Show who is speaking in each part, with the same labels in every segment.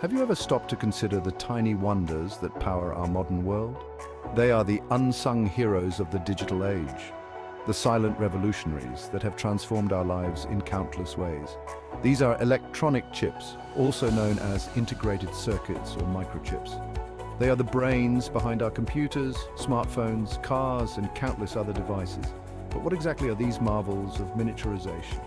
Speaker 1: Have you ever stopped to consider the tiny wonders that power our modern world? They are the unsung heroes of the digital age, the silent revolutionaries that have transformed our lives in countless ways. These are electronic chips, also known as integrated circuits or microchips. They are the brains behind our computers, smartphones, cars, and countless other devices. But what exactly are these marvels of miniaturization?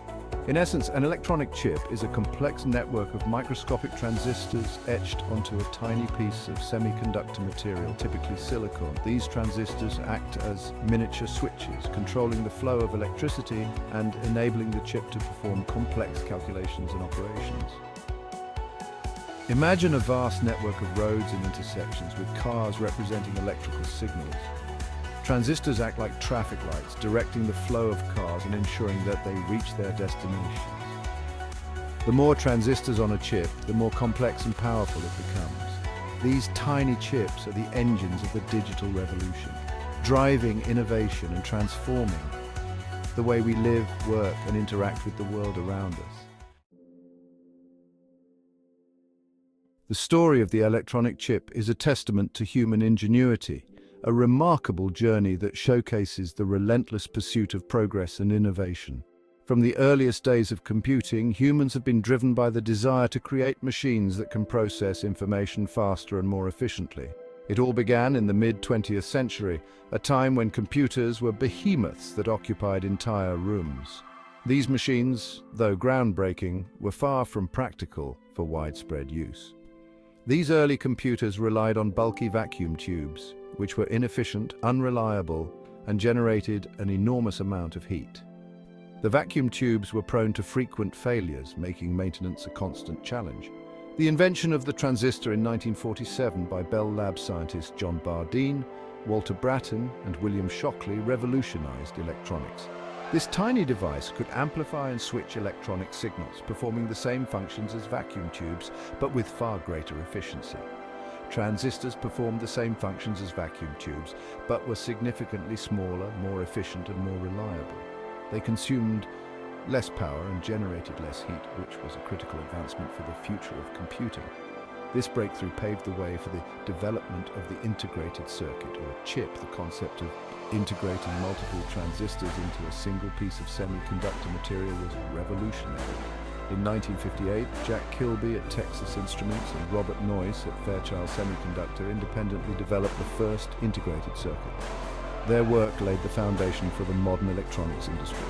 Speaker 1: In essence, an electronic chip is a complex network of microscopic transistors etched onto a tiny piece of semiconductor material, typically silicon. These transistors act as miniature switches, controlling the flow of electricity and enabling the chip to perform complex calculations and operations. Imagine a vast network of roads and intersections with cars representing electrical signals. Transistors act like traffic lights, directing the flow of cars and ensuring that they reach their destinations. The more transistors on a chip, the more complex and powerful it becomes. These tiny chips are the engines of the digital revolution, driving innovation and transforming the way we live, work, and interact with the world around us. The story of the electronic chip is a testament to human ingenuity, a remarkable journey that showcases the relentless pursuit of progress and innovation. From the earliest days of computing, humans have been driven by the desire to create machines that can process information faster and more efficiently. It all began in the mid-20th century, a time when computers were behemoths that occupied entire rooms. These machines, though groundbreaking, were far from practical for widespread use. These early computers relied on bulky vacuum tubes, which were inefficient, unreliable, and generated an enormous amount of heat. The vacuum tubes were prone to frequent failures, making maintenance a constant challenge. The invention of the transistor in 1947 by Bell Labs scientists John Bardeen, Walter Brattain, and William Shockley revolutionized electronics. This tiny device could amplify and switch electronic signals, performing the same functions as vacuum tubes, but with far greater efficiency. Transistors performed the same functions as vacuum tubes, but were significantly smaller, more efficient, and more reliable. They consumed less power and generated less heat, which was a critical advancement for the future of computing. This breakthrough paved the way for the development of the integrated circuit, or chip. The concept of integrating multiple transistors into a single piece of semiconductor material was revolutionary. In 1958, Jack Kilby at Texas Instruments and Robert Noyce at Fairchild Semiconductor independently developed the first integrated circuit. Their work laid the foundation for the modern electronics industry.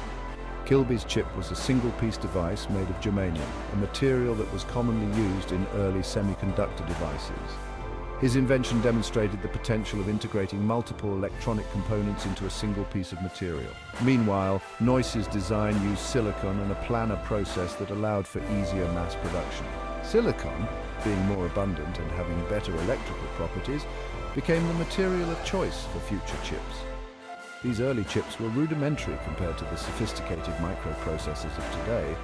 Speaker 1: Kilby's chip was a single-piece device made of germanium, a material that was commonly used in early semiconductor devices. His invention demonstrated the potential of integrating multiple electronic components into a single piece of material. Meanwhile, Noyce's design used silicon and a planar process that allowed for easier mass production. Silicon, being more abundant and having better electrical properties, became the material of choice for future chips. These early chips were rudimentary compared to the sophisticated microprocessors of today,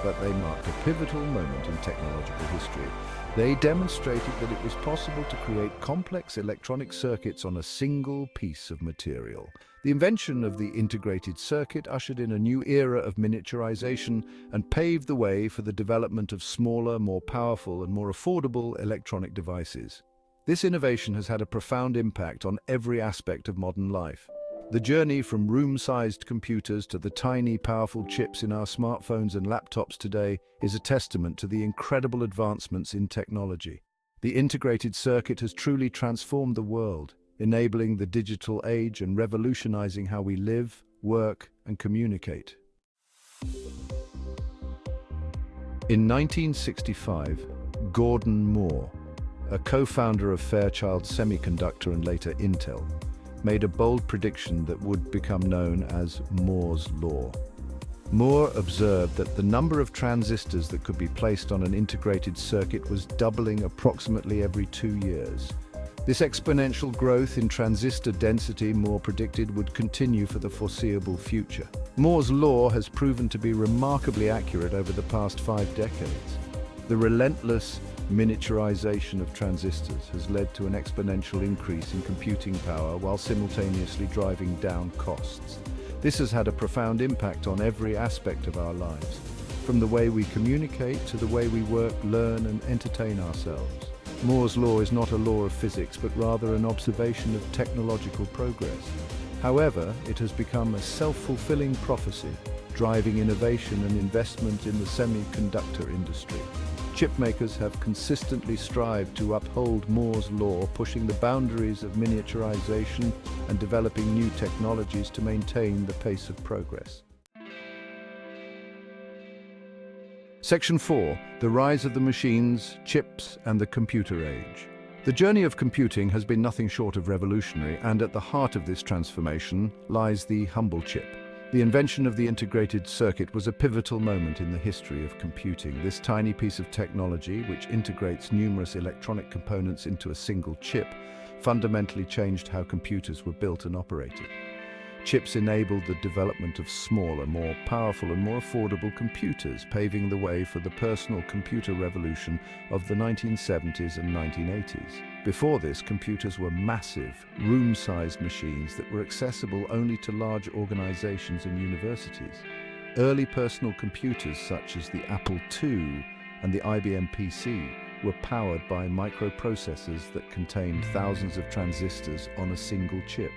Speaker 1: but they marked a pivotal moment in technological history. They demonstrated that it was possible to create complex electronic circuits on a single piece of material. The invention of the integrated circuit ushered in a new era of miniaturization and paved the way for the development of smaller, more powerful, and more affordable electronic devices. This innovation has had a profound impact on every aspect of modern life. The journey from room-sized computers to the tiny, powerful chips in our smartphones and laptops today is a testament to the incredible advancements in technology. The integrated circuit has truly transformed the world, enabling the digital age and revolutionizing how we live, work, and communicate. In 1965, Gordon Moore, a co-founder of Fairchild Semiconductor and later Intel, made a bold prediction that would become known as Moore's Law. Moore observed that the number of transistors that could be placed on an integrated circuit was doubling approximately every 2 years. This exponential growth in transistor density, Moore predicted, would continue for the foreseeable future. Moore's Law has proven to be remarkably accurate over the past 5 decades. The relentless miniaturization of transistors has led to an exponential increase in computing power while simultaneously driving down costs. This has had a profound impact on every aspect of our lives, from the way we communicate to the way we work, learn, and entertain ourselves. Moore's law is not a law of physics, but rather an observation of technological progress. However, it has become a self-fulfilling prophecy, driving innovation and investment in the semiconductor industry. Chip makers have consistently strived to uphold Moore's law, pushing the boundaries of miniaturization and developing new technologies to maintain the pace of progress. Section 4. The rise of the machines, chips, and the computer age. The journey of computing has been nothing short of revolutionary, and at the heart of this transformation lies the humble chip. The invention of the integrated circuit was a pivotal moment in the history of computing. This tiny piece of technology, which integrates numerous electronic components into a single chip, fundamentally changed how computers were built and operated. Chips enabled the development of smaller, more powerful and more affordable computers, paving the way for the personal computer revolution of the 1970s and 1980s. Before this, computers were massive, room-sized machines that were accessible only to large organizations and universities. Early personal computers such as the Apple II and the IBM PC were powered by microprocessors that contained thousands of transistors on a single chip.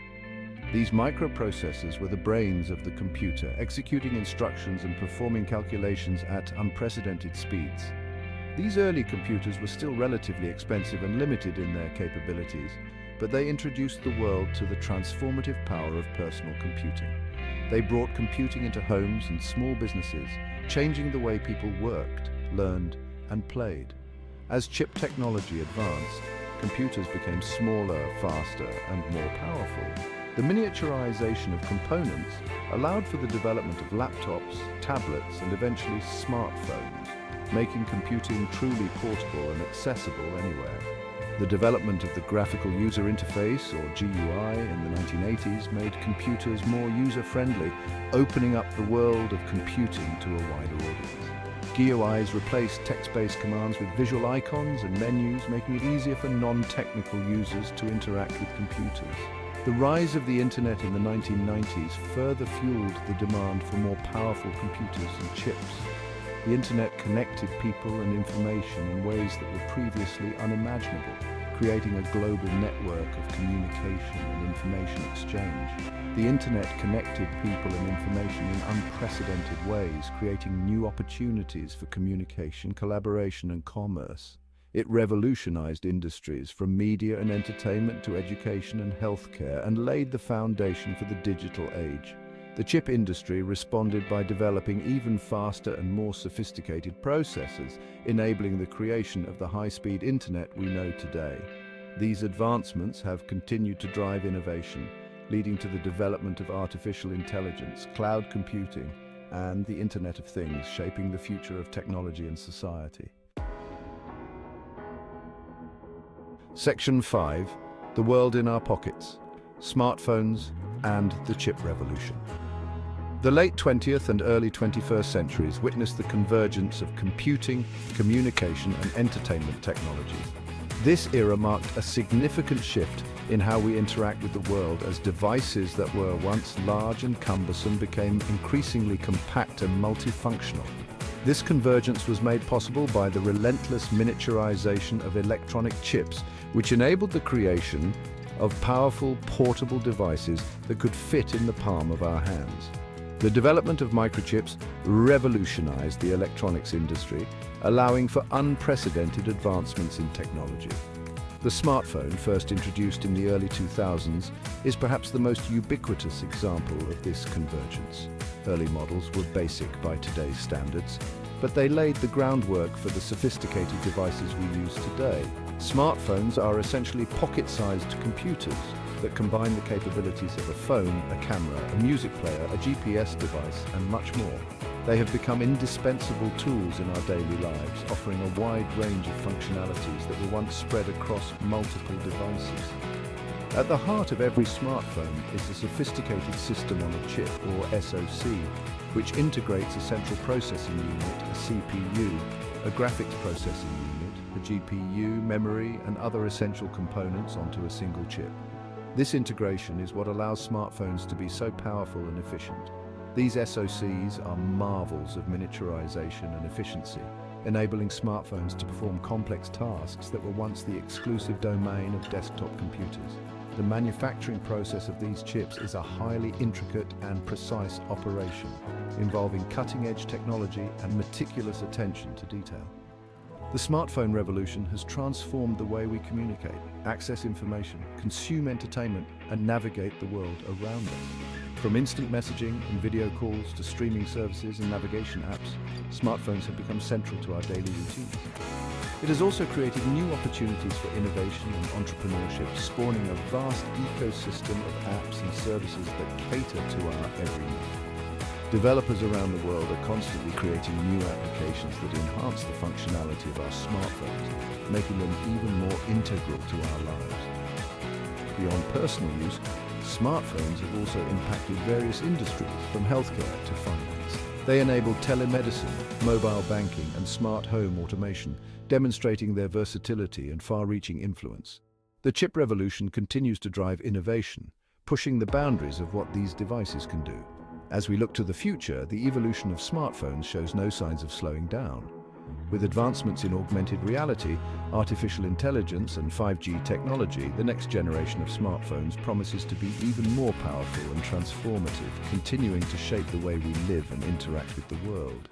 Speaker 1: These microprocessors were the brains of the computer, executing instructions and performing calculations at unprecedented speeds. These early computers were still relatively expensive and limited in their capabilities, but they introduced the world to the transformative power of personal computing. They brought computing into homes and small businesses, changing the way people worked, learned, and played. As chip technology advanced, computers became smaller, faster, and more powerful. The miniaturization of components allowed for the development of laptops, tablets, and eventually smartphones, making computing truly portable and accessible anywhere. The development of the graphical user interface, or GUI, in the 1980s made computers more user-friendly, opening up the world of computing to a wider audience. GUIs replaced text-based commands with visual icons and menus, making it easier for non-technical users to interact with computers. The rise of the internet in the 1990s further fueled the demand for more powerful computers and chips. The internet connected people and information in ways that were previously unimaginable, creating a global network of communication and information exchange. The internet connected people and information in unprecedented ways, creating new opportunities for communication, collaboration, and commerce. It revolutionized industries from media and entertainment to education and healthcare, and laid the foundation for the digital age. The chip industry responded by developing even faster and more sophisticated processors, enabling the creation of the high-speed internet we know today. These advancements have continued to drive innovation, leading to the development of artificial intelligence, cloud computing, and the Internet of Things, shaping the future of technology and society. Section 5. The world in our pockets, smartphones, and the chip revolution. The late 20th and early 21st centuries witnessed the convergence of computing, communication, and entertainment technology. This era marked a significant shift in how we interact with the world, as devices that were once large and cumbersome became increasingly compact and multifunctional. This convergence was made possible by the relentless miniaturization of electronic chips, which enabled the creation of powerful, portable devices that could fit in the palm of our hands. The development of microchips revolutionized the electronics industry, allowing for unprecedented advancements in technology. The smartphone, first introduced in the early 2000s, is perhaps the most ubiquitous example of this convergence. Early models were basic by today's standards, but they laid the groundwork for the sophisticated devices we use today. Smartphones are essentially pocket-sized computers that combine the capabilities of a phone, a camera, a music player, a GPS device, and much more. They have become indispensable tools in our daily lives, offering a wide range of functionalities that were once spread across multiple devices. At the heart of every smartphone is a sophisticated system on a chip, or SoC, which integrates a central processing unit, a CPU, a graphics processing unit, a GPU, memory, and other essential components onto a single chip. This integration is what allows smartphones to be so powerful and efficient. These SoCs are marvels of miniaturization and efficiency, enabling smartphones to perform complex tasks that were once the exclusive domain of desktop computers. The manufacturing process of these chips is a highly intricate and precise operation, involving cutting-edge technology and meticulous attention to detail. The smartphone revolution has transformed the way we communicate, access information, consume entertainment, and navigate the world around us. From instant messaging and video calls to streaming services and navigation apps, smartphones have become central to our daily routines. It has also created new opportunities for innovation and entrepreneurship, spawning a vast ecosystem of apps and services that cater to our every need. Developers around the world are constantly creating new applications that enhance the functionality of our smartphones, making them even more integral to our lives. Beyond personal use, smartphones have also impacted various industries, from healthcare to finance. They enable telemedicine, mobile banking, and smart home automation, demonstrating their versatility and far-reaching influence. The chip revolution continues to drive innovation, pushing the boundaries of what these devices can do. As we look to the future, the evolution of smartphones shows no signs of slowing down. With advancements in augmented reality, artificial intelligence, and 5G technology, the next generation of smartphones promises to be even more powerful and transformative, continuing to shape the way we live and interact with the world.